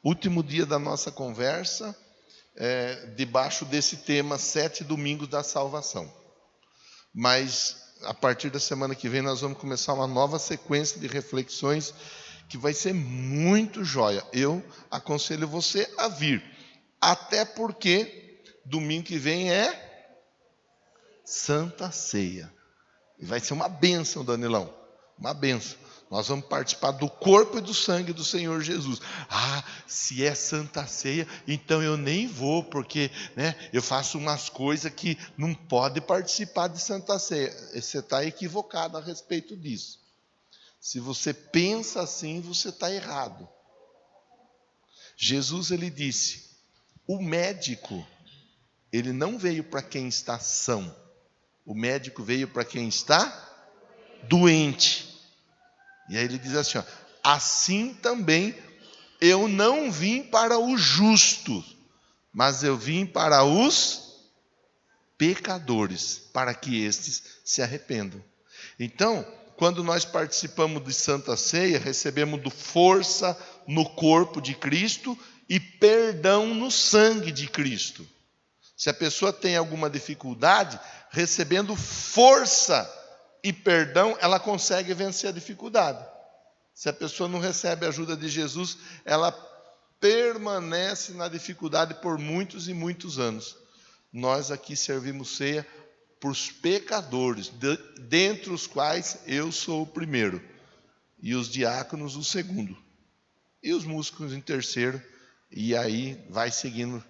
Último dia da nossa conversa, debaixo desse tema, 7 domingos da salvação. Mas, a partir da semana que vem, nós vamos começar uma nova sequência de reflexões que vai ser muito joia. Eu aconselho você a vir. Até porque, domingo que vem é Santa Ceia. E vai ser uma bênção, Danilão. Uma bênção. Nós vamos participar do corpo e do sangue do Senhor Jesus. Ah, se é Santa Ceia, então eu nem vou, porque eu faço umas coisas que não pode participar de Santa Ceia. Você está equivocado a respeito disso. Se você pensa assim, você está errado. Jesus, ele disse, o médico, ele não veio para quem está são. O médico veio para quem está doente. E aí ele diz assim, assim também eu não vim para os justos, mas eu vim para os pecadores, para que estes se arrependam. Então, quando nós participamos de Santa Ceia, recebemos força no corpo de Cristo e perdão no sangue de Cristo. Se a pessoa tem alguma dificuldade, recebendo força e perdão, ela consegue vencer a dificuldade. Se a pessoa não recebe a ajuda de Jesus, ela permanece na dificuldade por muitos e muitos anos. Nós aqui servimos ceia para os pecadores, dentre os quais eu sou o primeiro, e os diáconos o segundo, e os músicos em terceiro, e aí vai seguindo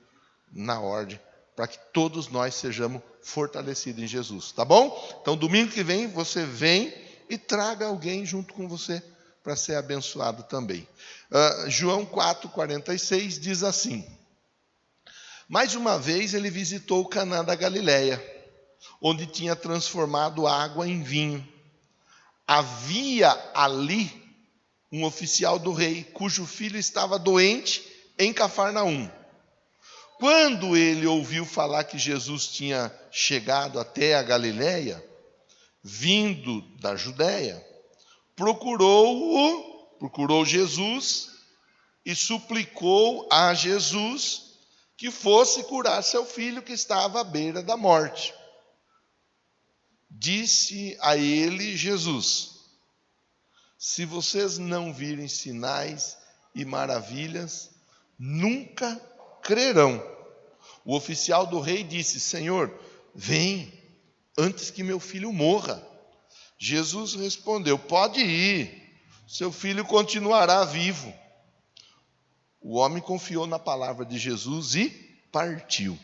na ordem, para que todos nós sejamos fortalecidos em Jesus, tá bom? Então domingo que vem você vem e traga alguém junto com você para ser abençoado também. João 4,46 diz assim: mais uma vez ele visitou Caná da Galileia, onde tinha transformado água em vinho. Havia ali um oficial do rei, cujo filho estava doente em Cafarnaum. Quando ele ouviu falar que Jesus tinha chegado até a Galileia, vindo da Judéia, procurou Jesus e suplicou a Jesus que fosse curar seu filho que estava à beira da morte. Disse a ele Jesus: se vocês não virem sinais e maravilhas, nunca crerão. O oficial do rei disse: Senhor, vem, antes que meu filho morra. Jesus respondeu: pode ir, seu filho continuará vivo. O homem confiou na palavra de Jesus e partiu.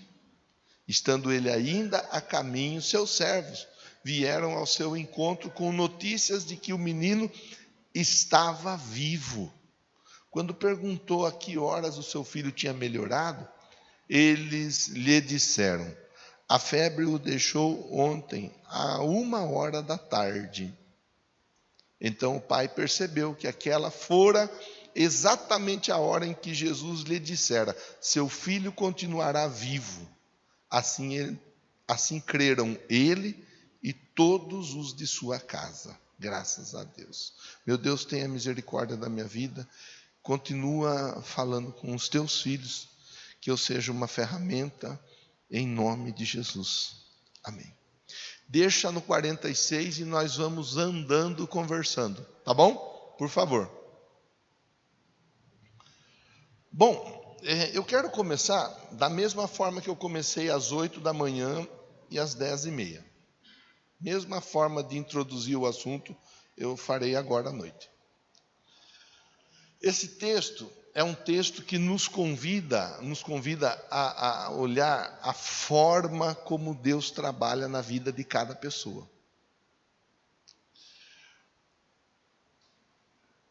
Estando ele ainda a caminho, seus servos vieram ao seu encontro com notícias de que o menino estava vivo. Quando perguntou a que horas o seu filho tinha melhorado, eles lhe disseram: a febre o deixou ontem, à 13h. Então o pai percebeu que aquela fora exatamente a hora em que Jesus lhe dissera: seu filho continuará vivo. Assim creram ele e todos os de sua casa. Graças a Deus. Meu Deus, tenha misericórdia da minha vida. Continua falando com os teus filhos, que eu seja uma ferramenta em nome de Jesus. Amém. Deixa no 46 e nós vamos andando, conversando. Tá bom? Por favor. Bom, eu quero começar da mesma forma que eu comecei às 8 da manhã e às 10h30. Mesma forma de introduzir o assunto, eu farei agora à noite. Esse texto é um texto que nos convida a olhar a forma como Deus trabalha na vida de cada pessoa.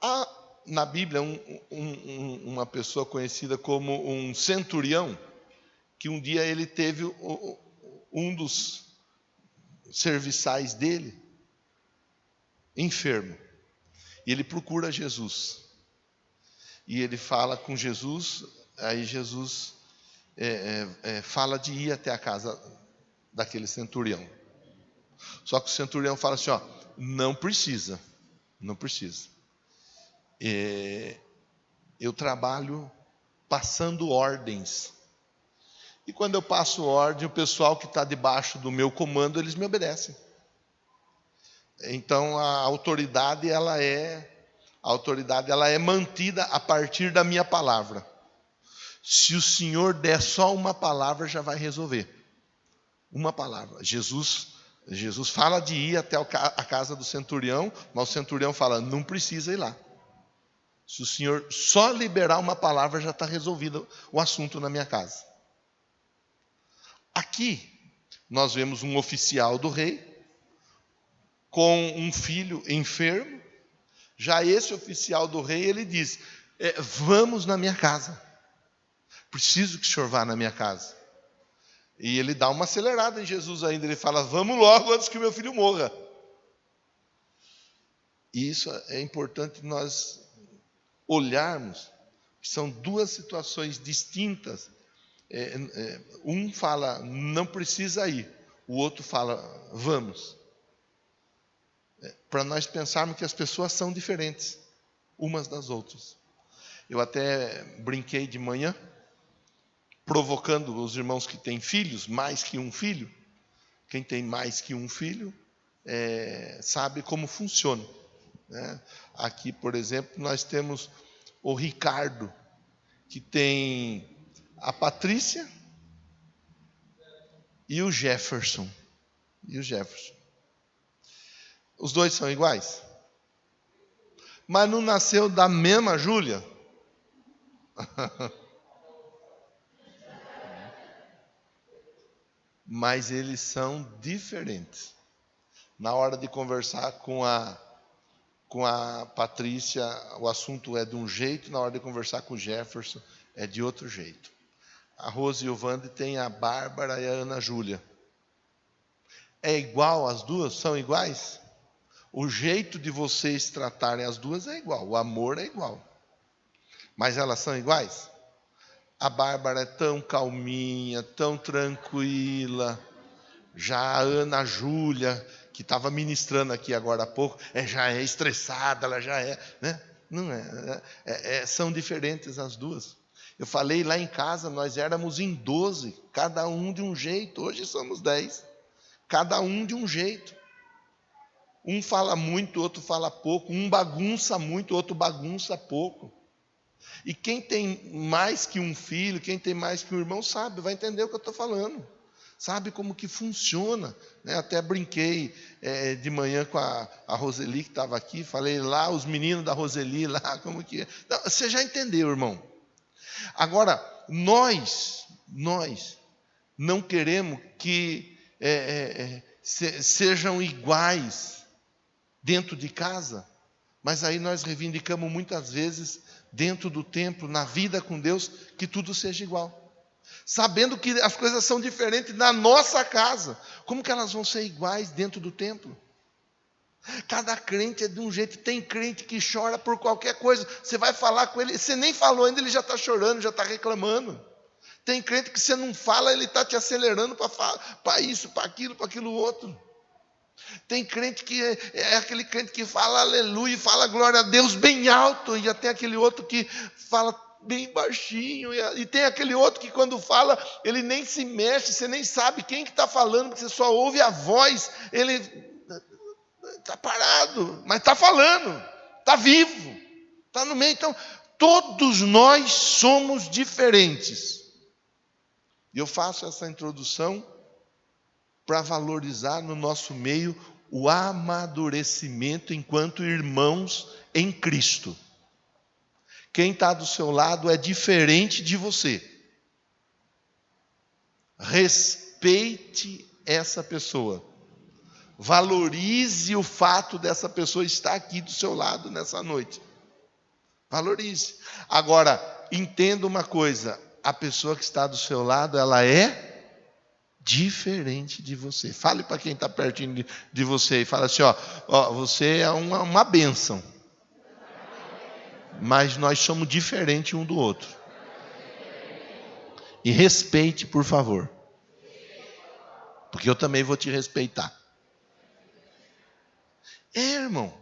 Há na Bíblia uma pessoa conhecida como um centurião, que um dia ele teve um dos serviçais dele enfermo. E ele procura Jesus. E ele fala com Jesus, aí Jesus fala de ir até a casa daquele centurião. Só que o centurião fala assim, não precisa. Eu trabalho passando ordens. E quando eu passo ordem, o pessoal que está debaixo do meu comando, eles me obedecem. Então a autoridade ela é mantida a partir da minha palavra. Se o Senhor der só uma palavra, já vai resolver. Uma palavra. Jesus fala de ir até a casa do centurião, mas o centurião fala, não precisa ir lá. Se o Senhor só liberar uma palavra, já está resolvido o assunto na minha casa. Aqui, nós vemos um oficial do rei, com um filho enfermo. Já esse oficial do rei, ele diz, vamos na minha casa. Preciso que o senhor vá na minha casa. E ele dá uma acelerada em Jesus ainda. Ele fala, vamos logo antes que meu filho morra. E isso é importante nós olharmos. São duas situações distintas. Um fala, não precisa ir. O outro fala, vamos. Para nós pensarmos que as pessoas são diferentes, umas das outras. Eu até brinquei de manhã, provocando os irmãos que têm filhos, mais que um filho. Quem tem mais que um filho, sabe como funciona, né? Aqui, por exemplo, nós temos o Ricardo, que tem a Patrícia e o Jefferson. Os dois são iguais? Mas não nasceu da mesma Júlia? Mas eles são diferentes. Na hora de conversar com a Patrícia, o assunto é de um jeito, na hora de conversar com o Jefferson, é de outro jeito. A Rose e o Vande têm a Bárbara e a Ana Júlia. É igual as duas? São iguais? O jeito de vocês tratarem as duas é igual, o amor é igual. Mas elas são iguais? A Bárbara é tão calminha, tão tranquila. Já a Ana Júlia, que estava ministrando aqui agora há pouco, já é estressada, ela já é, né? Não são diferentes as duas. Eu falei lá em casa, nós éramos em 12, cada um de um jeito. Hoje somos 10, cada um de um jeito. Um fala muito, outro fala pouco. Um bagunça muito, outro bagunça pouco. E quem tem mais que um filho, quem tem mais que um irmão, sabe, vai entender o que eu estou falando. Sabe como que funciona, né? Até brinquei de manhã com a Roseli, que estava aqui. Falei lá, os meninos da Roseli, lá, como que é. Não, você já entendeu, irmão. Agora, nós não queremos que sejam iguais dentro de casa, mas aí nós reivindicamos muitas vezes dentro do templo, na vida com Deus, que tudo seja igual. Sabendo que as coisas são diferentes na nossa casa, como que elas vão ser iguais dentro do templo? Cada crente é de um jeito. Tem crente que chora por qualquer coisa. Você vai falar com ele, você nem falou ainda, ele já está chorando, já está reclamando. Tem crente que você não fala, ele está te acelerando para isso, para aquilo outro. Tem crente que é aquele crente que fala aleluia, fala glória a Deus bem alto, e já tem aquele outro que fala bem baixinho, e tem aquele outro que quando fala, ele nem se mexe, você nem sabe quem que está falando, porque você só ouve a voz, ele está parado, mas está falando, está vivo, está no meio. Então, todos nós somos diferentes. E eu faço essa introdução para valorizar no nosso meio o amadurecimento enquanto irmãos em Cristo. Quem está do seu lado é diferente de você. Respeite essa pessoa. Valorize o fato dessa pessoa estar aqui do seu lado nessa noite. Valorize. Agora, entenda uma coisa. A pessoa que está do seu lado, ela é diferente de você. Fale para quem está pertinho de você e fala assim, ó, você é uma bênção. Mas nós somos diferentes um do outro. E respeite, por favor. Porque eu também vou te respeitar. Irmão.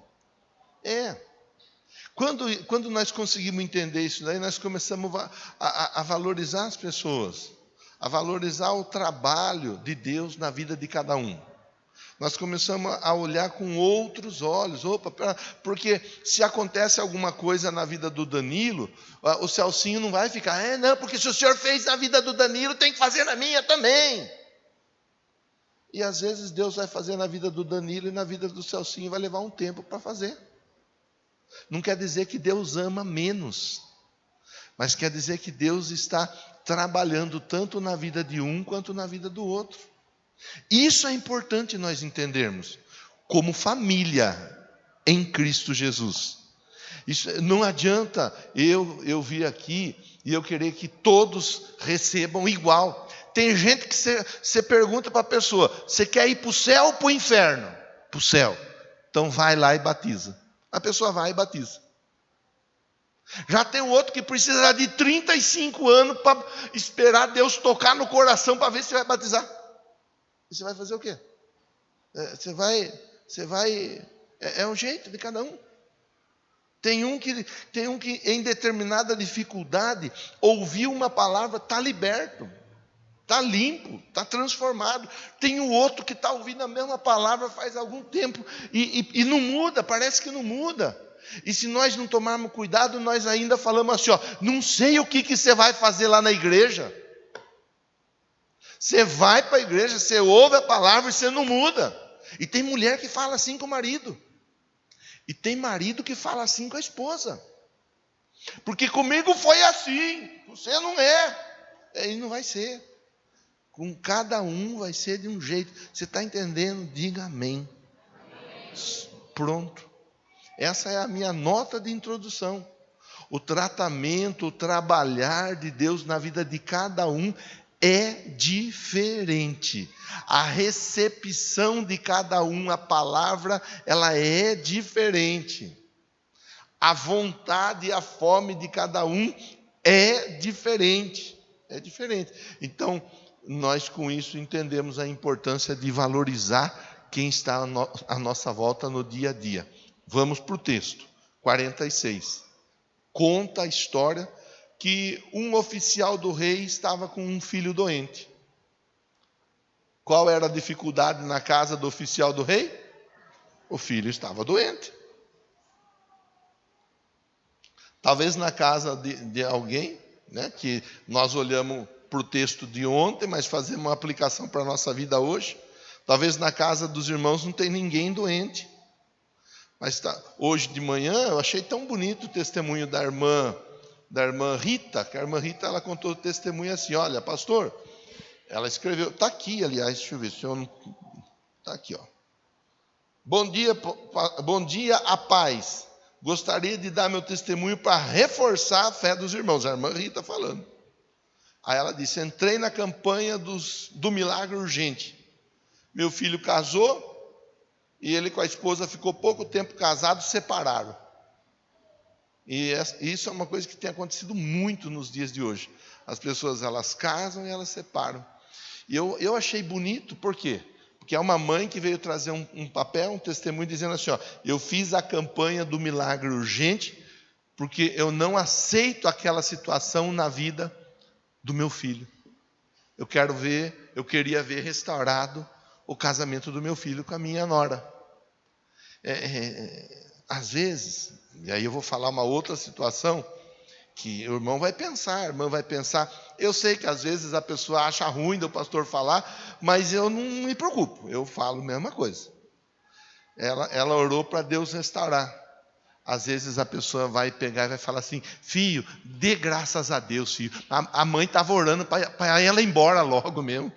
Quando nós conseguimos entender isso daí, nós começamos a valorizar as pessoas, a valorizar o trabalho de Deus na vida de cada um. Nós começamos a olhar com outros olhos. Porque se acontece alguma coisa na vida do Danilo, o Celcinho não vai ficar, não, porque se o senhor fez na vida do Danilo, tem que fazer na minha também. E às vezes Deus vai fazer na vida do Danilo e na vida do Celcinho vai levar um tempo para fazer. Não quer dizer que Deus ama menos, mas quer dizer que Deus está trabalhando tanto na vida de um quanto na vida do outro. Isso é importante nós entendermos, como família em Cristo Jesus. Isso, não adianta eu vir aqui e eu querer que todos recebam igual. Tem gente que você pergunta para a pessoa, você quer ir para o céu ou para o inferno? Para o céu. Então vai lá e batiza. A pessoa vai e batiza. Já tem um outro que precisa de 35 anos para esperar Deus tocar no coração para ver se vai batizar. E você vai fazer o quê? Você vai. É um jeito de cada um. Tem um que em determinada dificuldade ouviu uma palavra, está liberto, está limpo, está transformado. Tem o outro que está ouvindo a mesma palavra faz algum tempo e não muda, parece que não muda. E se nós não tomarmos cuidado, nós ainda falamos assim, não sei o que você vai fazer lá na igreja. Você vai para a igreja, você ouve a palavra e você não muda. E tem mulher que fala assim com o marido. E tem marido que fala assim com a esposa. Porque comigo foi assim, você não é. E não vai ser. Com cada um vai ser de um jeito. Você está entendendo? Diga amém. Pronto. Essa é a minha nota de introdução. O tratamento, o trabalhar de Deus na vida de cada um é diferente. A recepção de cada um, a palavra, ela é diferente. A vontade e a fome de cada um é diferente. É diferente. Então, nós com isso entendemos a importância de valorizar quem está à nossa volta no dia a dia. Vamos para o texto, 46. Conta a história que um oficial do rei estava com um filho doente. Qual era a dificuldade na casa do oficial do rei? O filho estava doente. Talvez na casa de alguém, né, que nós olhamos para o texto de ontem, mas fazemos uma aplicação para a nossa vida hoje. Talvez na casa dos irmãos não tem ninguém doente. Mas hoje de manhã eu achei tão bonito o testemunho da irmã Rita, que a irmã Rita ela contou o testemunho assim, olha, pastor, ela escreveu, está aqui, aliás, deixa eu ver se eu não... Está aqui, ó. Bom dia, a paz. Gostaria de dar meu testemunho para reforçar a fé dos irmãos. A irmã Rita falando. Aí ela disse, entrei na campanha do milagre urgente. Meu filho casou, e ele com a esposa ficou pouco tempo casado, separaram. E isso é uma coisa que tem acontecido muito nos dias de hoje. As pessoas, elas casam e elas separam. E eu achei bonito, por quê? Porque é uma mãe que veio trazer um papel, um testemunho, dizendo assim, eu fiz a campanha do milagre urgente, porque eu não aceito aquela situação na vida do meu filho. Eu queria ver restaurado o casamento do meu filho com a minha nora. Às vezes, e aí eu vou falar uma outra situação, que o irmão vai pensar, a irmã vai pensar, eu sei que às vezes a pessoa acha ruim do pastor falar, mas eu não me preocupo, eu falo a mesma coisa. Ela orou para Deus restaurar. Às vezes a pessoa vai pegar e vai falar assim, filho, dê graças a Deus, filho. A mãe estava orando para ela ir embora logo mesmo.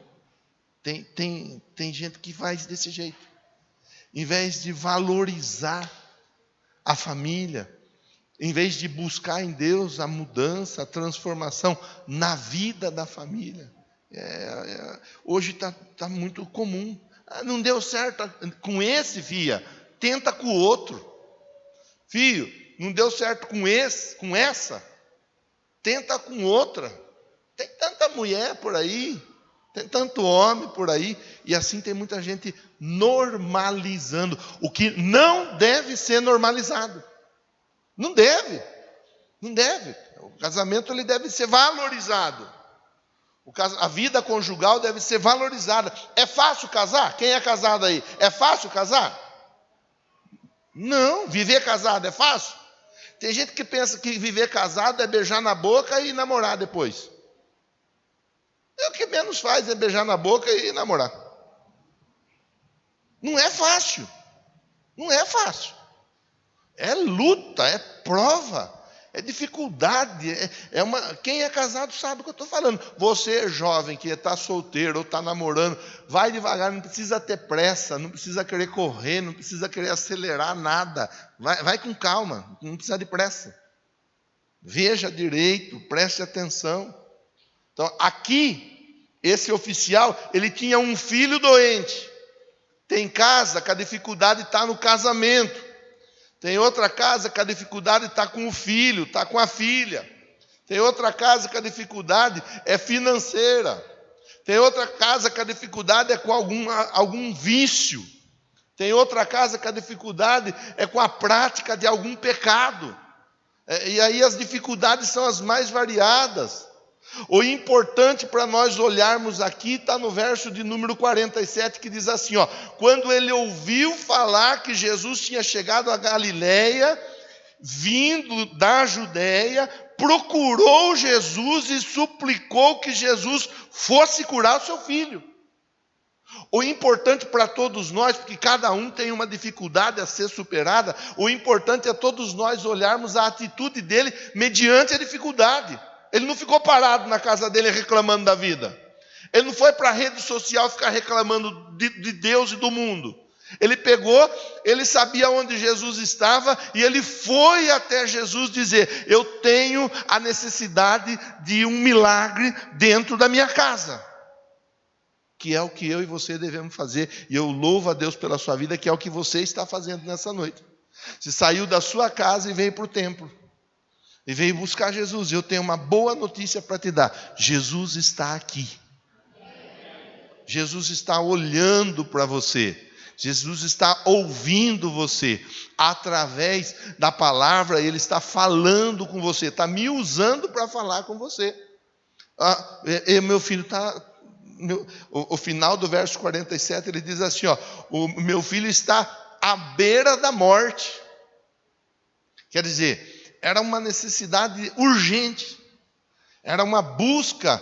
Tem gente que faz desse jeito. Em vez de valorizar a família, em vez de buscar em Deus a mudança, a transformação na vida da família. Hoje está muito comum. Não deu certo com esse, filha, tenta com o outro. Filho, não deu certo com essa, tenta com outra. Tem tanta mulher por aí, tem tanto homem por aí, e assim tem muita gente normalizando o que não deve ser normalizado. Não deve. Não deve. O casamento ele deve ser valorizado. A vida conjugal deve ser valorizada. É fácil casar? Quem é casado aí? É fácil casar? Não. Viver casado é fácil? Tem gente que pensa que viver casado é beijar na boca e namorar depois. O que menos faz é beijar na boca e namorar. Não é fácil. Não é fácil. É luta, é prova, é dificuldade. Quem é casado sabe o que eu estou falando. Você, jovem, que está solteiro ou está namorando, vai devagar, não precisa ter pressa, não precisa querer correr, não precisa querer acelerar nada. Vai com calma, não precisa de pressa. Veja direito, preste atenção. Então, aqui, esse oficial, ele tinha um filho doente. Tem casa que a dificuldade está no casamento. Tem outra casa que a dificuldade está com o filho, está com a filha. Tem outra casa que a dificuldade é financeira. Tem outra casa que a dificuldade é com algum vício. Tem outra casa que a dificuldade é com a prática de algum pecado. E aí as dificuldades são as mais variadas. O importante para nós olharmos aqui está no verso de número 47, que diz assim, ó: quando ele ouviu falar que Jesus tinha chegado a Galiléia, vindo da Judéia, procurou Jesus e suplicou que Jesus fosse curar o seu filho. O importante para todos nós, porque cada um tem uma dificuldade a ser superada, o importante é todos nós olharmos a atitude dele mediante a dificuldade. Ele não ficou parado na casa dele reclamando da vida. Ele não foi para a rede social ficar reclamando de Deus e do mundo. Ele pegou, ele sabia onde Jesus estava e ele foi até Jesus dizer: eu tenho a necessidade de um milagre dentro da minha casa. Que é o que eu e você devemos fazer. E eu louvo a Deus pela sua vida, que é o que você está fazendo nessa noite. Você saiu da sua casa e veio para o templo. E veio buscar Jesus. Eu tenho uma boa notícia para te dar. Jesus está aqui. Jesus está olhando para você. Jesus está ouvindo você. Através da palavra, Ele está falando com você. Está me usando para falar com você. Meu filho está... O final do verso 47, ele diz assim, ó: o meu filho está à beira da morte. Quer dizer, era uma necessidade urgente, era uma busca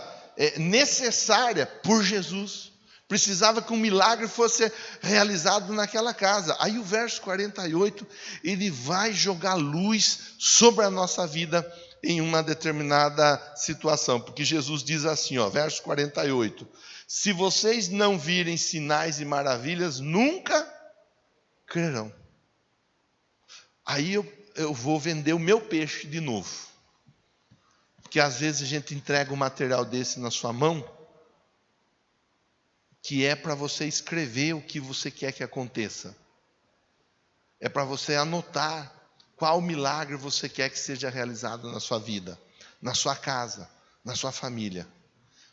necessária por Jesus. Precisava que um milagre fosse realizado naquela casa. Aí o verso 48, ele vai jogar luz sobre a nossa vida em uma determinada situação. Porque Jesus diz assim, ó, verso 48, se vocês não virem sinais e maravilhas, nunca crerão. Aí eu vou vender o meu peixe de novo. Porque às vezes a gente entrega um material desse na sua mão, que é para você escrever o que você quer que aconteça. É para você anotar qual milagre você quer que seja realizado na sua vida, na sua casa, na sua família.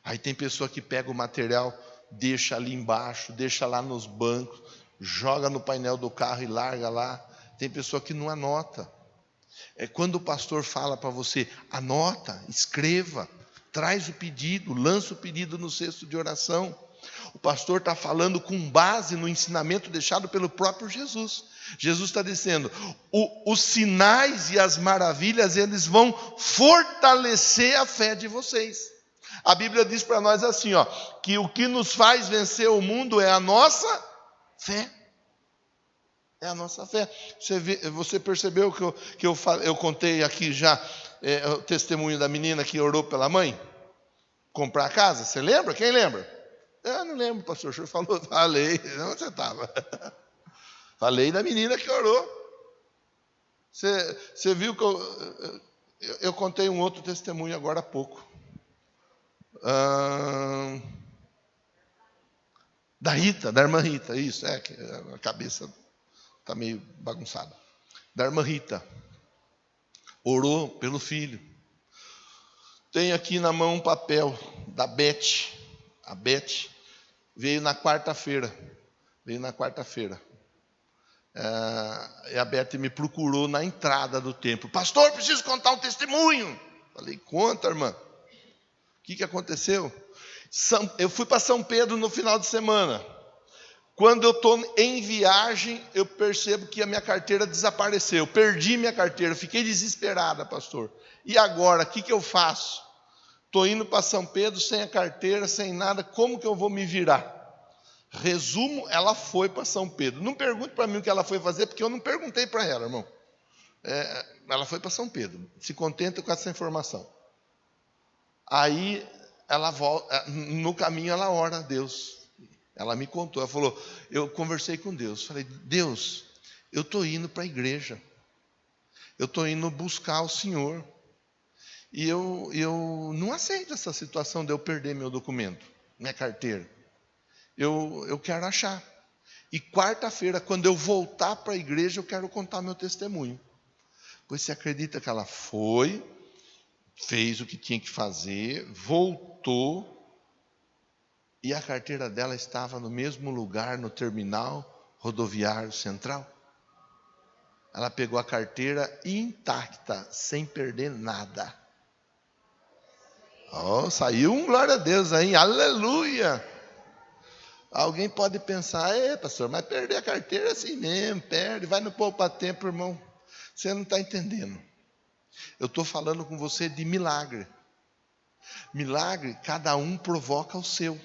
Aí tem pessoa que pega o material, deixa ali embaixo, deixa lá nos bancos, joga no painel do carro e larga lá. Tem pessoa que não anota. Quando o pastor fala para você, anota, escreva, traz o pedido, lança o pedido no cesto de oração. O pastor está falando com base no ensinamento deixado pelo próprio Jesus. Jesus está dizendo, os sinais e as maravilhas, eles vão fortalecer a fé de vocês. A Bíblia diz para nós assim, ó, que o que nos faz vencer o mundo é a nossa fé. É a nossa fé. Você percebeu que eu contei aqui já o testemunho da menina que orou pela mãe? Comprar a casa? Você lembra? Quem lembra? Eu não lembro, pastor. O senhor falou, falei. Onde você estava? Falei da menina que orou. Você viu que eu contei um outro testemunho agora há pouco. Da Rita, da irmã Rita. Isso, que a cabeça está meio bagunçada. Da irmã Rita. Orou pelo filho. Tem aqui na mão um papel da Beth. A Beth veio na quarta-feira. E a Beth me procurou na entrada do templo. Pastor, preciso contar um testemunho. Falei, conta, irmã. O que aconteceu? Eu fui para São Pedro no final de semana. Quando eu estou em viagem, eu percebo que a minha carteira desapareceu. Perdi minha carteira, fiquei desesperada, pastor. E agora, o que eu faço? Estou indo para São Pedro sem a carteira, sem nada, como que eu vou me virar? Resumo, ela foi para São Pedro. Não pergunte para mim o que ela foi fazer, porque eu não perguntei para ela, irmão. Ela foi para São Pedro. Se contenta com essa informação. Aí, ela volta, no caminho ela ora a Deus. Ela me contou, ela falou, eu conversei com Deus. Falei, Deus, eu estou indo para a igreja. Eu estou indo buscar o Senhor. E eu não aceito essa situação de eu perder meu documento, minha carteira. Eu quero achar. E quarta-feira, quando eu voltar para a igreja, eu quero contar meu testemunho. Pois você acredita que ela foi, fez o que tinha que fazer, voltou, e a carteira dela estava no mesmo lugar, no terminal rodoviário central. Ela pegou a carteira intacta, sem perder nada. Saiu um glória a Deus aí, aleluia! Alguém pode pensar, pastor, mas perder a carteira é assim mesmo, perde, vai no poupa-tempo, irmão. Você não está entendendo. Eu estou falando com você de milagre. Milagre, cada um provoca o seu.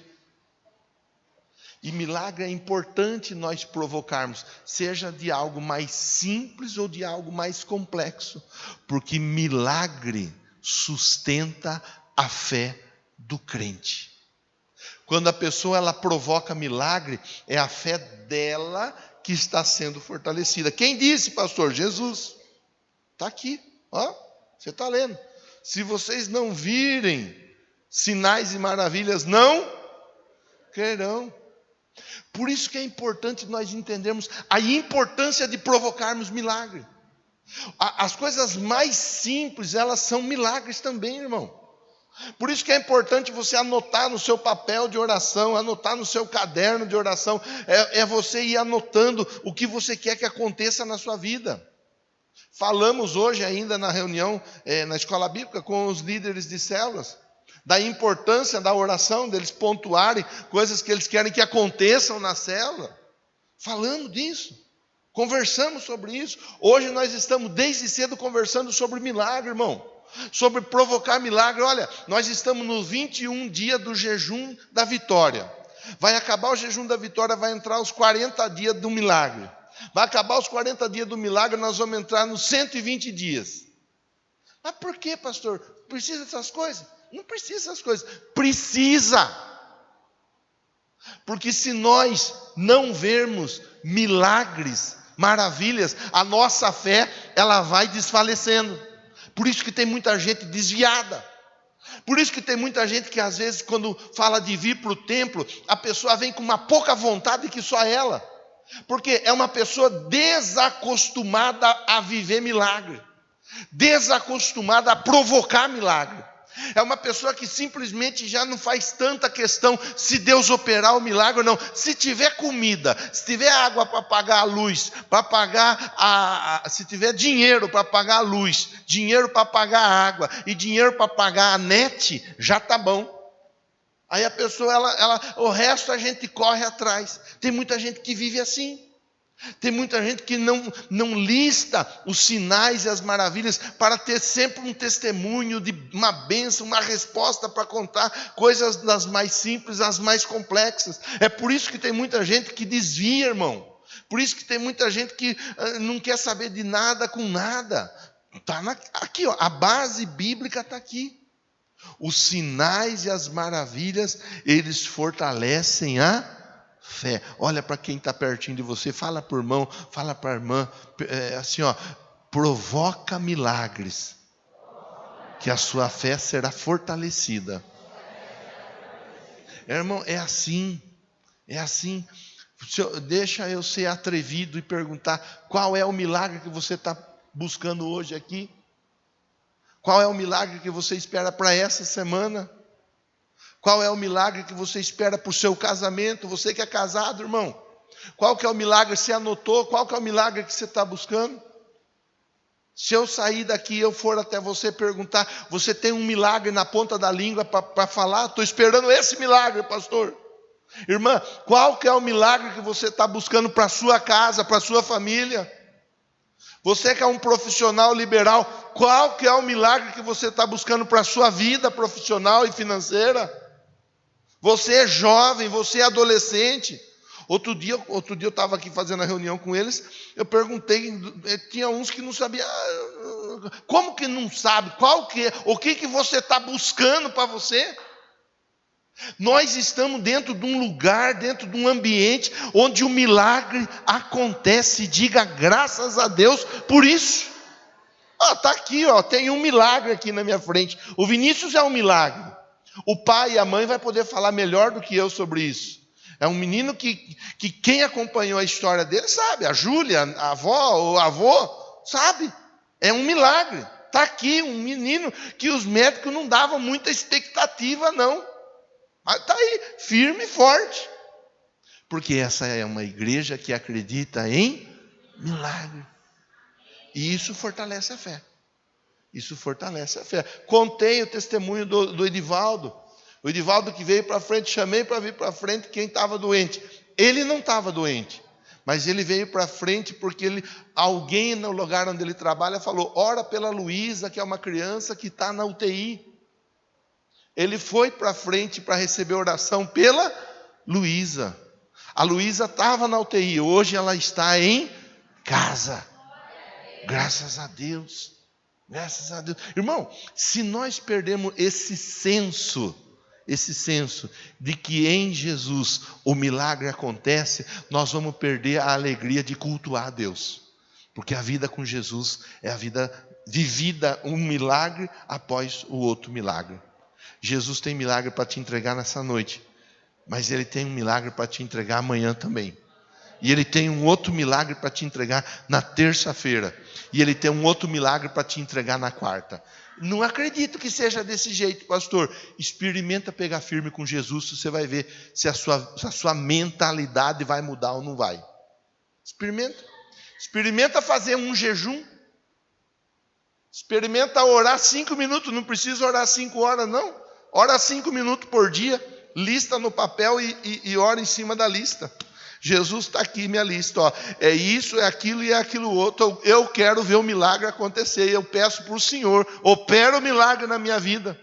E milagre é importante nós provocarmos, seja de algo mais simples ou de algo mais complexo. Porque milagre sustenta a fé do crente. Quando a pessoa ela provoca milagre, é a fé dela que está sendo fortalecida. Quem disse, pastor? Jesus. Está aqui, você está lendo. Se vocês não virem sinais e maravilhas, não crerão. Por isso que é importante nós entendermos a importância de provocarmos milagre. As coisas mais simples, elas são milagres também, irmão. Por isso que é importante você anotar no seu papel de oração, anotar no seu caderno de oração, é você ir anotando o que você quer que aconteça na sua vida. Falamos hoje ainda na reunião, na escola bíblica, com os líderes de células, da importância da oração, deles pontuarem coisas que eles querem que aconteçam na célula. Falando disso, conversamos sobre isso. Hoje nós estamos desde cedo conversando sobre milagre, irmão. Sobre provocar milagre. Olha, nós estamos nos 21 dias do jejum da vitória. Vai acabar o jejum da vitória, vai entrar os 40 dias do milagre. Vai acabar os 40 dias do milagre, nós vamos entrar nos 120 dias. Mas por que, pastor? Precisa dessas coisas? Não precisa dessas coisas. Precisa. Porque se nós não vermos milagres, maravilhas, a nossa fé, ela vai desfalecendo. Por isso que tem muita gente desviada. Por isso que tem muita gente que às vezes quando fala de vir para o templo, a pessoa vem com uma pouca vontade que só ela. Porque é uma pessoa desacostumada a viver milagre. Desacostumada a provocar milagre. É uma pessoa que simplesmente já não faz tanta questão se Deus operar o milagre ou não. Se tiver comida, se tiver água para pagar a luz, para pagar se tiver dinheiro para pagar a luz, dinheiro para pagar a água e dinheiro para pagar a net, já está bom. Aí a pessoa, o resto a gente corre atrás. Tem muita gente que vive assim. Tem muita gente que não lista os sinais e as maravilhas para ter sempre um testemunho de uma bênção, uma resposta para contar coisas das mais simples às mais complexas. É por isso que tem muita gente que desvia, irmão. Por isso que tem muita gente que não quer saber de nada com nada. Tá aqui, a base bíblica está aqui. Os sinais e as maravilhas, eles fortalecem a fé. Olha para quem está pertinho de você, fala para o irmão, fala para a irmã, assim, provoca milagres, que a sua fé será fortalecida. Irmão, é assim. Deixa eu ser atrevido e perguntar, qual é o milagre que você está buscando hoje aqui? Qual é o milagre que você espera para essa semana? Qual é o milagre que você espera para o seu casamento? Você que é casado, irmão. Qual que é o milagre? Você anotou? Qual que é o milagre que você está buscando? Se eu sair daqui e eu for até você perguntar, você tem um milagre na ponta da língua para falar? Estou esperando esse milagre, pastor. Irmã, qual que é o milagre que você está buscando para a sua casa, para a sua família? Você que é um profissional liberal, qual que é o milagre que você está buscando para a sua vida profissional e financeira? Você é jovem, você é adolescente. Outro dia eu estava aqui fazendo a reunião com eles, eu perguntei, tinha uns que não sabiam, como que não sabe? Qual que é? O que você está buscando para você? Nós estamos dentro de um lugar, dentro de um ambiente, onde o milagre acontece. Diga graças a Deus por isso. Está aqui, tem um milagre aqui na minha frente. O Vinícius é um milagre. O pai e a mãe vai poder falar melhor do que eu sobre isso. É um menino que quem acompanhou a história dele sabe. A Júlia, a avó, o avô, sabe. É um milagre. Está aqui um menino que os médicos não davam muita expectativa, não. Mas está aí, firme e forte. Porque essa é uma igreja que acredita em milagre. E isso fortalece a fé. Isso fortalece a fé. Contei o testemunho do Edivaldo. O Edivaldo que veio para frente, chamei para vir para frente quem estava doente. Ele não estava doente, mas ele veio para frente porque alguém no lugar onde ele trabalha falou, ora pela Luísa, que é uma criança que está na UTI. Ele foi para frente para receber oração pela Luísa. A Luísa estava na UTI, hoje ela está em casa. Graças a Deus. Graças a Deus. Irmão, se nós perdemos esse senso de que em Jesus o milagre acontece, nós vamos perder a alegria de cultuar a Deus. Porque a vida com Jesus é a vida vivida, um milagre após o outro milagre. Jesus tem milagre para te entregar nessa noite, mas Ele tem um milagre para te entregar amanhã também. E Ele tem um outro milagre para te entregar na terça-feira. E Ele tem um outro milagre para te entregar na quarta. Não acredito que seja desse jeito, pastor. Experimenta pegar firme com Jesus, você vai ver se a sua mentalidade vai mudar ou não vai. Experimenta fazer um jejum. Experimenta orar 5 minutos, não precisa orar 5 horas, não. Ora 5 minutos por dia, lista no papel e ora em cima da lista. Jesus está aqui, minha lista, é isso, é aquilo e é aquilo outro. Eu quero ver o milagre acontecer. Eu peço para o Senhor, opera o milagre na minha vida.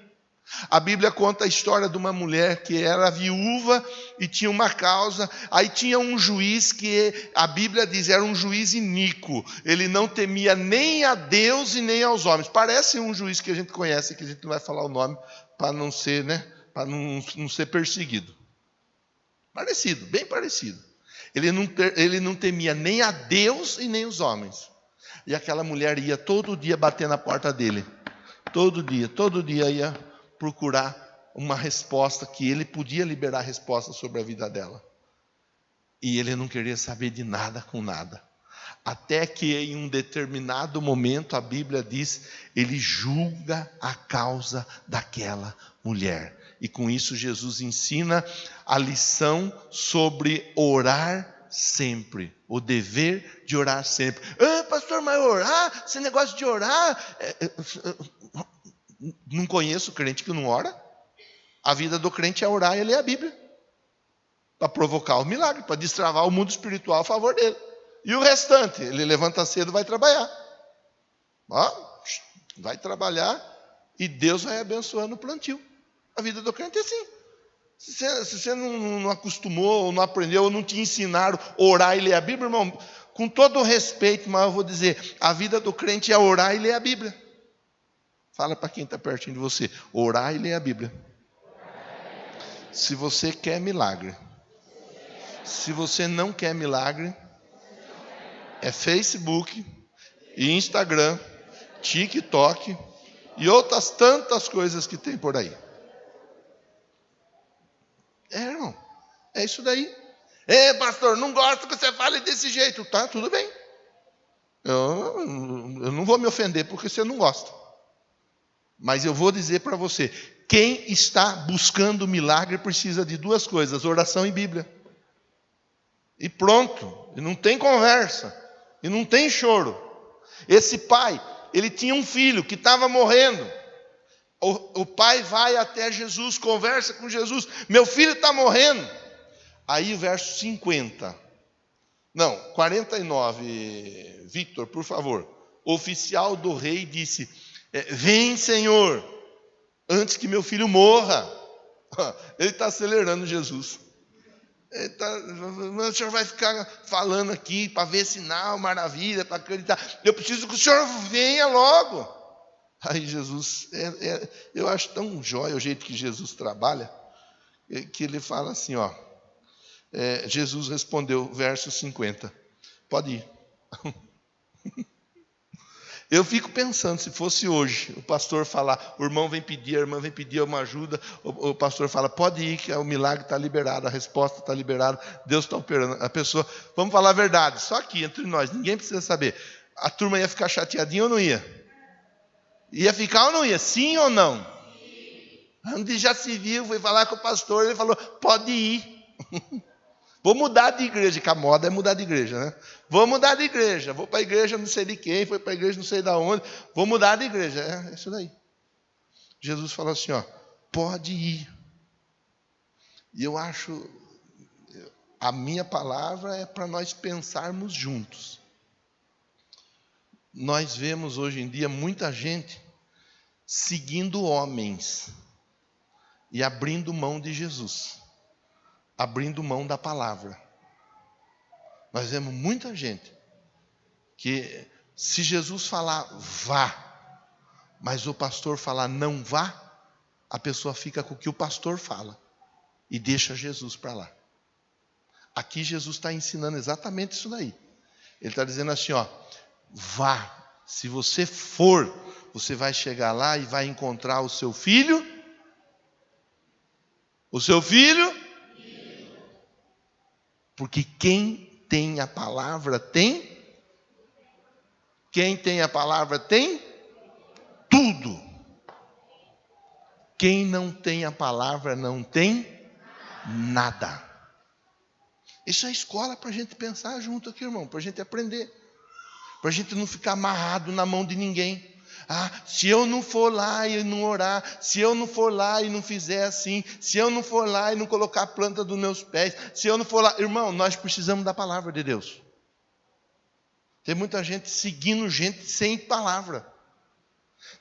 A Bíblia conta a história de uma mulher que era viúva e tinha uma causa. Aí tinha um juiz que a Bíblia diz era um juiz iníquo. Ele não temia nem a Deus e nem aos homens. Parece um juiz que a gente conhece, que a gente não vai falar o nome para não ser, para não ser perseguido. Parecido, bem parecido. Ele não temia nem a Deus e nem os homens. E aquela mulher ia todo dia bater na porta dele. Todo dia ia procurar uma resposta, que ele podia liberar resposta sobre a vida dela. E ele não queria saber de nada com nada. Até que em um determinado momento, a Bíblia diz, ele julga a causa daquela mulher. E com isso Jesus ensina a lição sobre orar sempre. O dever de orar sempre. Pastor, mas orar? Esse negócio de orar? Não conheço crente que não ora. A vida do crente é orar e ler a Bíblia. Para provocar o milagre, para destravar o mundo espiritual a favor dele. E o restante? Ele levanta cedo e vai trabalhar. Vai trabalhar e Deus vai abençoando o plantio. A vida do crente é assim. Se você não acostumou, ou não aprendeu, ou não te ensinaram a orar e ler a Bíblia, irmão, com todo o respeito, mas eu vou dizer, a vida do crente é orar e ler a Bíblia. Fala para quem está pertinho de você, orar e ler a Bíblia. Se você quer milagre. Se você não quer milagre, é Facebook, e Instagram, TikTok e outras tantas coisas que tem por aí. Irmão, é isso daí. Pastor, não gosto que você fale desse jeito. Tá, tudo bem. Eu não vou me ofender porque você não gosta. Mas eu vou dizer para você, quem está buscando milagre precisa de 2 coisas, oração e Bíblia. E pronto, e não tem conversa, e não tem choro. Esse pai, ele tinha um filho que estava morrendo. O pai vai até Jesus, conversa com Jesus, meu filho está morrendo. Aí o verso 49, Victor, por favor. O oficial do rei disse, vem, Senhor, antes que meu filho morra. Ele está acelerando Jesus. O senhor vai ficar falando aqui para ver sinal, maravilha, para acreditar. Eu preciso que o senhor venha logo. Aí Jesus, eu acho tão jóia o jeito que Jesus trabalha, que ele fala assim, Jesus respondeu, verso 50, pode ir. Eu fico pensando, se fosse hoje, o pastor falar, o irmão vem pedir, a irmã vem pedir uma ajuda, o pastor fala, pode ir, que o milagre está liberado, a resposta está liberada, Deus está operando. A pessoa, vamos falar a verdade, só aqui, entre nós, ninguém precisa saber. A turma ia ficar chateadinha ou não ia? Ia ficar ou não ia? Sim ou não? Onde já se viu, foi falar com o pastor, ele falou, pode ir. Vou mudar de igreja, que a moda é mudar de igreja, né? Vou mudar de igreja, vou para a igreja não sei de quem, foi para a igreja não sei de onde, vou mudar de igreja, é isso daí. Jesus falou assim, pode ir. E eu acho, a minha palavra é para nós pensarmos juntos. Nós vemos hoje em dia muita gente seguindo homens e abrindo mão de Jesus. Abrindo mão da palavra. Nós vemos muita gente que, se Jesus falar vá, mas o pastor falar não vá, a pessoa fica com o que o pastor fala e deixa Jesus para lá. Aqui Jesus está ensinando exatamente isso daí. Ele está dizendo assim, vá. Se você for, você vai chegar lá e vai encontrar o seu filho. O seu filho. Porque quem tem a palavra tem. Quem tem a palavra tem tudo. Quem não tem a palavra não tem nada. Isso é escola para a gente pensar junto aqui, irmão. Para a gente aprender. Para a gente não ficar amarrado na mão de ninguém. Se eu não for lá e não orar, se eu não for lá e não fizer assim, se eu não for lá e não colocar a planta dos meus pés, se eu não for lá... Irmão, nós precisamos da palavra de Deus. Tem muita gente seguindo gente sem palavra.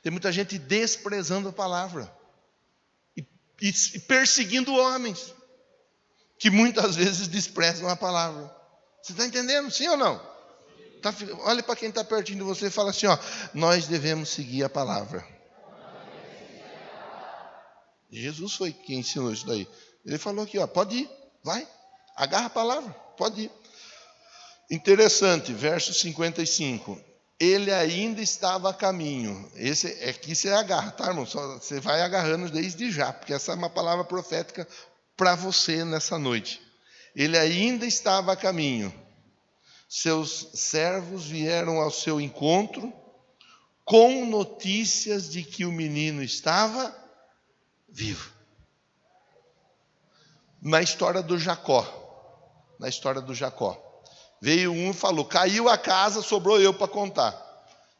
Tem muita gente desprezando a palavra. E perseguindo homens, que muitas vezes desprezam a palavra. Você está entendendo, sim ou não? Olha para quem está pertinho de você e fala assim, nós devemos seguir a palavra. Jesus foi quem ensinou isso daí. Ele falou aqui, pode ir, vai, agarra a palavra, pode ir. Interessante, verso 55. Ele ainda estava a caminho. Aqui você agarra, tá, irmão? Você vai agarrando desde já, porque essa é uma palavra profética para você nessa noite. Ele ainda estava a caminho. Seus servos vieram ao seu encontro com notícias de que o menino estava vivo. Na história do Jacó. Veio um e falou, caiu a casa, sobrou eu para contar.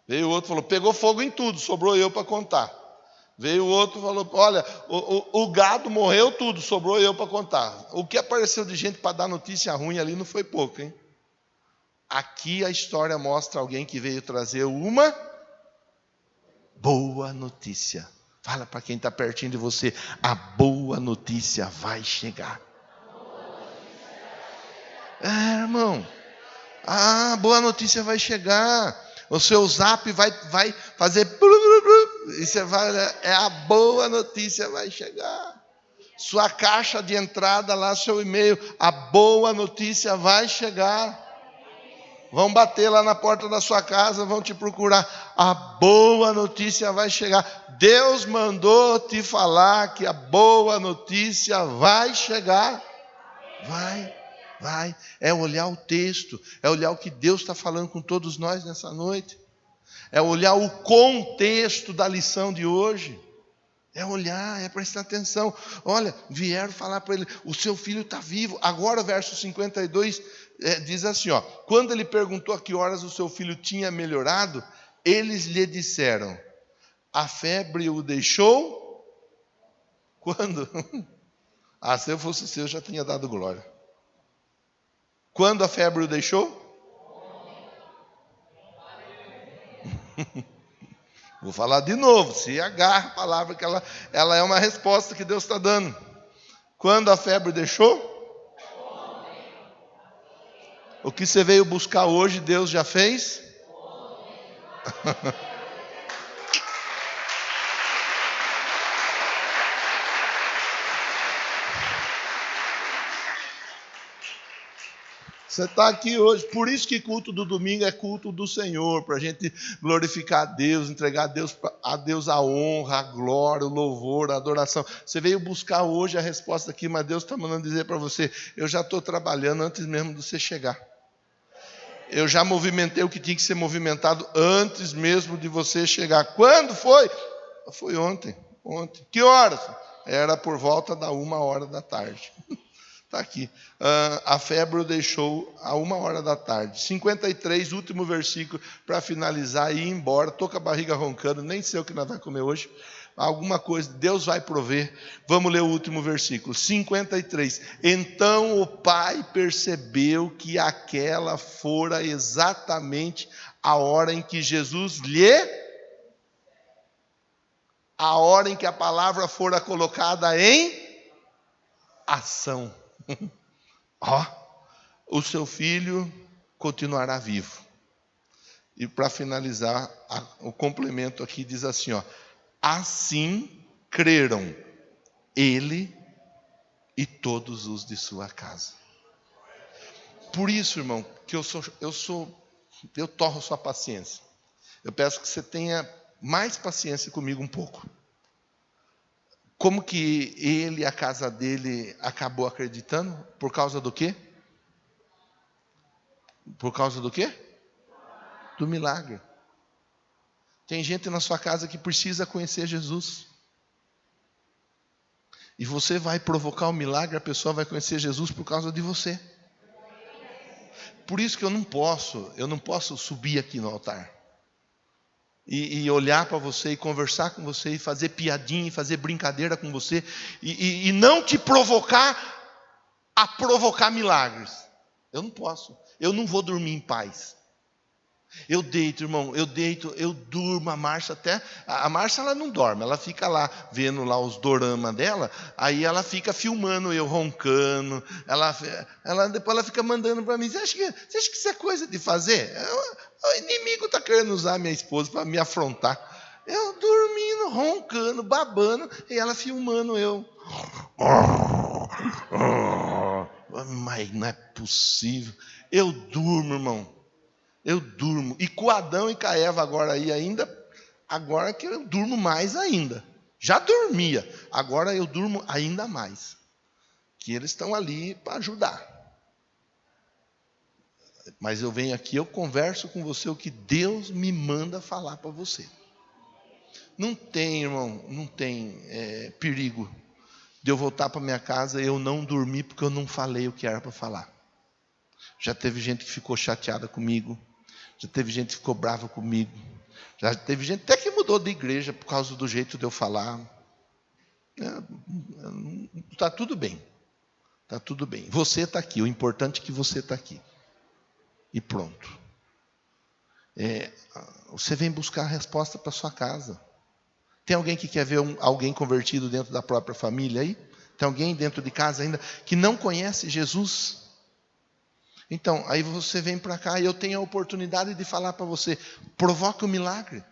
Veio o outro e falou, pegou fogo em tudo, sobrou eu para contar. Veio o outro e falou, olha, o gado morreu tudo, sobrou eu para contar. O que apareceu de gente para dar notícia ruim ali não foi pouco, hein? Aqui a história mostra alguém que veio trazer uma boa notícia. Fala para quem está pertinho de você, a boa notícia vai chegar. Irmão, a boa notícia vai chegar. O seu zap vai fazer... E você vai, a boa notícia vai chegar. Sua caixa de entrada lá, seu e-mail, a boa notícia vai chegar. Vão bater lá na porta da sua casa, vão te procurar. A boa notícia vai chegar. Deus mandou te falar que a boa notícia vai chegar. Vai. É olhar o texto, é olhar o que Deus está falando com todos nós nessa noite. É olhar o contexto da lição de hoje. É olhar, é prestar atenção. Olha, vieram falar para ele, o seu filho está vivo. Agora, verso 52, diz assim, ó, quando ele perguntou a que horas o seu filho tinha melhorado, eles lhe disseram, a febre o deixou quando? Se eu fosse seu, eu já tinha dado glória. Quando a febre o deixou? Vou falar de novo, se agarra a palavra, que ela é uma resposta que Deus está dando. Quando a febre deixou? O que você veio buscar hoje, Deus já fez? Você está aqui hoje, por isso que culto do domingo é culto do Senhor, para a gente glorificar a Deus, entregar a Deus a honra, a glória, o louvor, a adoração. Você veio buscar hoje a resposta aqui, mas Deus está mandando dizer para você, eu já estou trabalhando antes mesmo de você chegar. Eu já movimentei o que tinha que ser movimentado antes mesmo de você chegar. Quando foi? Foi ontem. Que horas? Era por volta da 1h Está aqui. A febre o deixou a 1h 53, último versículo, para finalizar e ir embora. Estou com a barriga roncando, nem sei o que nós vamos comer hoje. Alguma coisa, Deus vai prover. Vamos ler o último versículo, 53. Então o pai percebeu que aquela fora exatamente a hora em que Jesus a hora em que a palavra fora colocada em ação. O seu filho continuará vivo. E para finalizar, o complemento aqui diz assim, assim creram ele e todos os de sua casa. Por isso, irmão, que eu torro sua paciência. Eu peço que você tenha mais paciência comigo um pouco. Como que ele e a casa dele acabou acreditando? Por causa do quê? Por causa do quê? Do milagre. Tem gente na sua casa que precisa conhecer Jesus. E você vai provocar o milagre, a pessoa vai conhecer Jesus por causa de você. Por isso que eu não posso subir aqui no altar. E olhar para você, e conversar com você, e fazer piadinha, e fazer brincadeira com você, e não te provocar a provocar milagres. Eu não posso. Eu não vou dormir em paz. Eu deito, irmão, eu durmo, a Márcia ela não dorme, ela fica lá, vendo lá os dorama dela, aí ela fica filmando eu roncando, depois ela fica mandando para mim, você acha que isso é coisa de fazer? O inimigo está querendo usar minha esposa para me afrontar. Eu dormindo, roncando, babando, e ela filmando eu. Mas não é possível. Eu durmo, irmão. Eu durmo. E com Adão e com a Eva agora que eu durmo mais ainda. Já dormia, agora eu durmo ainda mais. Que eles estão ali para ajudar. Mas eu venho aqui, eu converso com você o que Deus me manda falar para você. Não tem, irmão, não tem perigo de eu voltar para minha casa e eu não dormir porque eu não falei o que era para falar. Já teve gente que ficou chateada comigo. Já teve gente que ficou brava comigo. Já teve gente até que mudou de igreja por causa do jeito de eu falar. Está tudo bem. Está tudo bem. Você está aqui. O importante é que você está aqui. E pronto. Você vem buscar a resposta para sua casa. Tem alguém que quer ver alguém convertido dentro da própria família aí? Tem alguém dentro de casa ainda que não conhece Jesus? Então, aí você vem para cá e eu tenho a oportunidade de falar para você, provoca o milagre.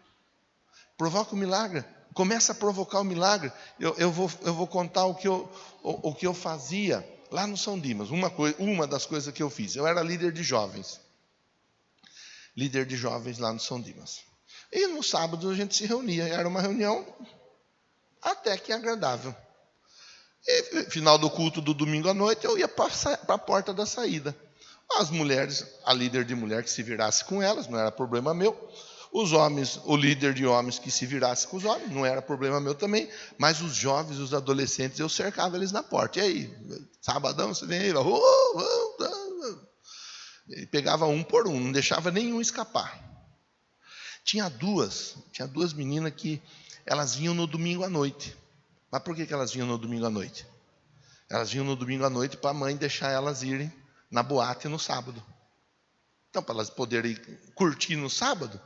Provoca o milagre. Começa a provocar o milagre. Eu vou contar o que eu fazia lá no São Dimas. Uma das coisas que eu fiz. Eu era líder de jovens. Líder de jovens lá no São Dimas. E no sábado a gente se reunia. Era uma reunião até que agradável. E final do culto do domingo à noite, eu ia para a porta da saída. As mulheres, a líder de mulher que se virasse com elas, não era problema meu. Os homens, o líder de homens que se virasse com os homens, não era problema meu também. Mas os jovens, os adolescentes, eu cercava eles na porta. E aí, sabadão, você vem aí, Ele pegava um por um, não deixava nenhum escapar. Tinha duas meninas que elas vinham no domingo à noite. Mas por que elas vinham no domingo à noite? Elas vinham no domingo à noite para a mãe deixar elas irem na boate no sábado. Então, para elas poderem curtir no sábado,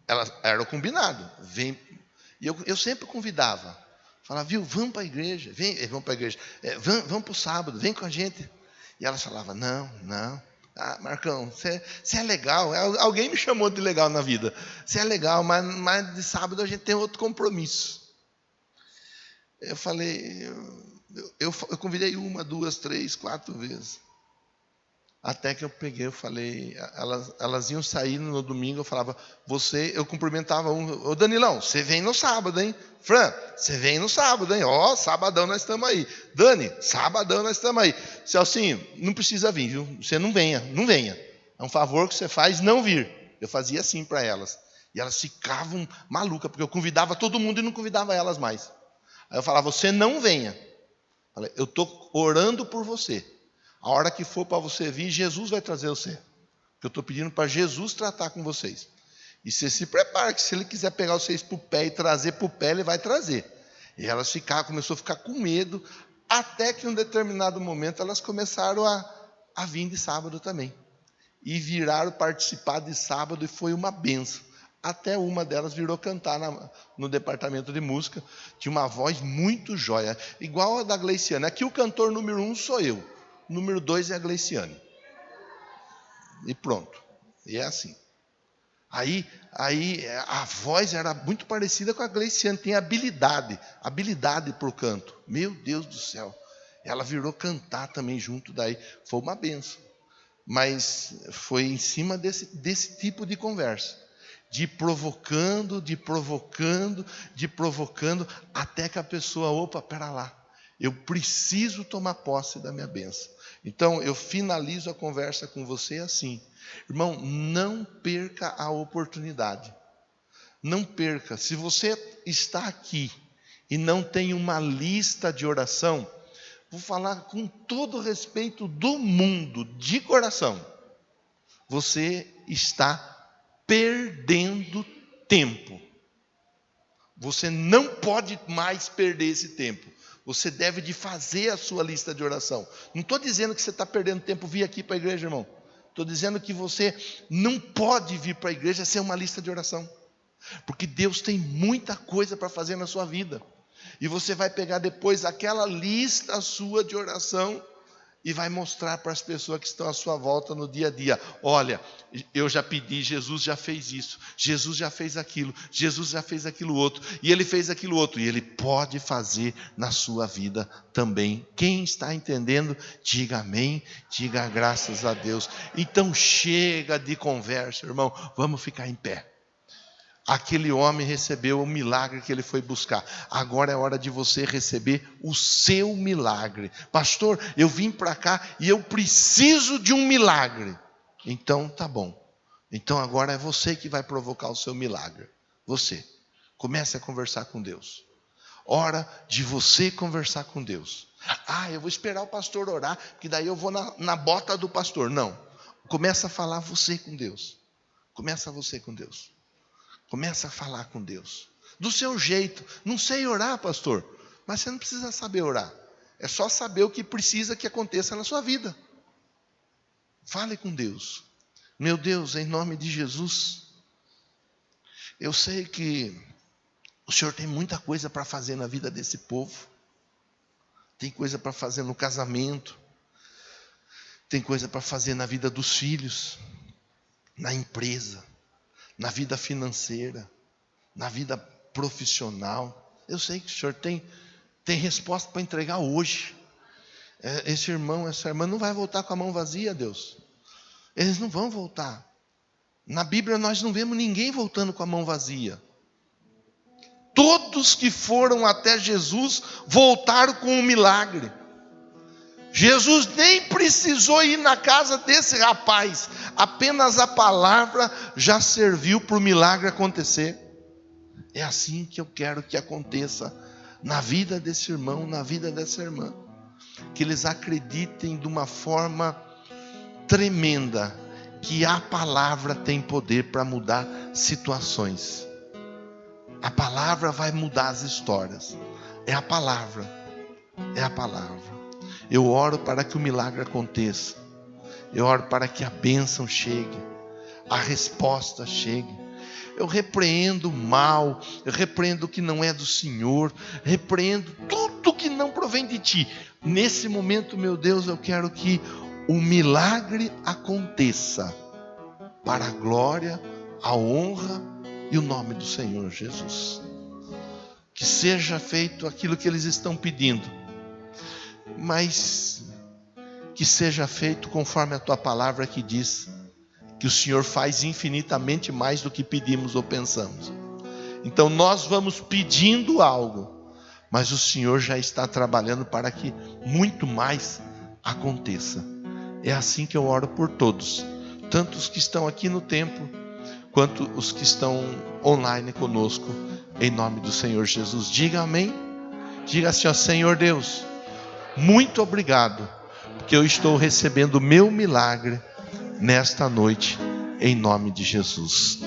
elas era o combinado. Vem. E eu sempre convidava. Falava, viu, vamos para a igreja. Vamos para a igreja. Vamos para o sábado, vem com a gente. E elas falavam, não. Ah, Marcão, você é legal. Alguém me chamou de legal na vida. Você é legal, mas de sábado a gente tem outro compromisso. Eu falei, eu convidei 1, 2, 3, 4 vezes. Até que eu falei, elas iam sair no domingo, eu falava, eu cumprimentava um, ô Danilão, você vem no sábado, hein? Fran, você vem no sábado, hein? Ó, sabadão nós estamos aí. Dani, sabadão nós estamos aí. Celcinho, não precisa vir, viu? Você não venha. É um favor que você faz não vir. Eu fazia assim para elas. E elas ficavam malucas, porque eu convidava todo mundo e não convidava elas mais. Aí eu falava, você não venha. Eu estou orando por você. A hora que for para você vir, Jesus vai trazer você. Porque eu estou pedindo para Jesus tratar com vocês. E você se prepara, que se ele quiser pegar vocês para o pé e trazer para o pé, ele vai trazer. E elas começaram a ficar com medo, até que em um determinado momento elas começaram a vir de sábado também. E viraram participar de sábado e foi uma benção. Até uma delas virou cantar no departamento de música. Tinha uma voz muito jóia, igual a da Gleiciane. Aqui o cantor número 1 sou eu. Número 2 é a Gleiciane. E pronto. E é assim. Aí a voz era muito parecida com a Gleiciane. Tem habilidade para o canto. Meu Deus do céu. Ela virou cantar também junto daí. Foi uma benção. Mas foi em cima desse tipo de conversa. De provocando, até que a pessoa, opa, pera lá. Eu preciso tomar posse da minha bênção. Então, eu finalizo a conversa com você assim. Irmão, não perca a oportunidade. Não perca. Se você está aqui e não tem uma lista de oração, vou falar com todo o respeito do mundo, de coração. Você está perdendo tempo. Você não pode mais perder esse tempo. Você deve de fazer a sua lista de oração. Não estou dizendo que você está perdendo tempo vir aqui para a igreja, irmão. Estou dizendo que você não pode vir para a igreja sem uma lista de oração. Porque Deus tem muita coisa para fazer na sua vida. E você vai pegar depois aquela lista sua de oração e vai mostrar para as pessoas que estão à sua volta no dia a dia. Olha, eu já pedi, Jesus já fez isso, Jesus já fez aquilo, Jesus já fez aquilo outro, e Ele fez aquilo outro, e Ele pode fazer na sua vida também. Quem está entendendo, diga amém, diga graças a Deus. Então chega de conversa, irmão, vamos ficar em pé. Aquele homem recebeu o milagre que ele foi buscar. Agora é hora de você receber o seu milagre. Pastor, eu vim para cá e eu preciso de um milagre. Então, tá bom. Então agora é você que vai provocar o seu milagre. Você. Comece a conversar com Deus. Hora de você conversar com Deus. Ah, eu vou esperar o pastor orar, que daí eu vou na bota do pastor. Não. Começa a falar você com Deus. Começa você com Deus. Começa a falar com Deus. Do seu jeito. Não sei orar, pastor. Mas você não precisa saber orar. É só saber o que precisa que aconteça na sua vida. Fale com Deus. Meu Deus, em nome de Jesus. Eu sei que o Senhor tem muita coisa para fazer na vida desse povo. Tem coisa para fazer no casamento. Tem coisa para fazer na vida dos filhos. Na empresa. Na vida financeira, na vida profissional. Eu sei que o Senhor tem resposta para entregar hoje. Esse irmão, essa irmã não vai voltar com a mão vazia, Deus. Eles não vão voltar. Na Bíblia nós não vemos ninguém voltando com a mão vazia. Todos que foram até Jesus voltaram com um milagre. Jesus nem precisou ir na casa desse rapaz. Apenas a palavra já serviu para o milagre acontecer. É assim que eu quero que aconteça na vida desse irmão, na vida dessa irmã. Que eles acreditem de uma forma tremenda que a palavra tem poder para mudar situações. A palavra vai mudar as histórias. É a palavra. É a palavra. Eu oro para que o milagre aconteça. Eu oro para que a bênção chegue. A resposta chegue. Eu repreendo o mal. Eu repreendo o que não é do Senhor. Repreendo tudo que não provém de Ti. Nesse momento, meu Deus, eu quero que o milagre aconteça. Para a glória, a honra e o nome do Senhor Jesus. Que seja feito aquilo que eles estão pedindo. Mas que seja feito conforme a Tua palavra que diz que o Senhor faz infinitamente mais do que pedimos ou pensamos. Então nós vamos pedindo algo, mas o Senhor já está trabalhando para que muito mais aconteça. É assim que eu oro por todos, tanto os que estão aqui no templo, quanto os que estão online conosco, em nome do Senhor Jesus. Diga amém. Diga assim, ó Senhor Deus, muito obrigado, porque eu estou recebendo o meu milagre nesta noite, em nome de Jesus.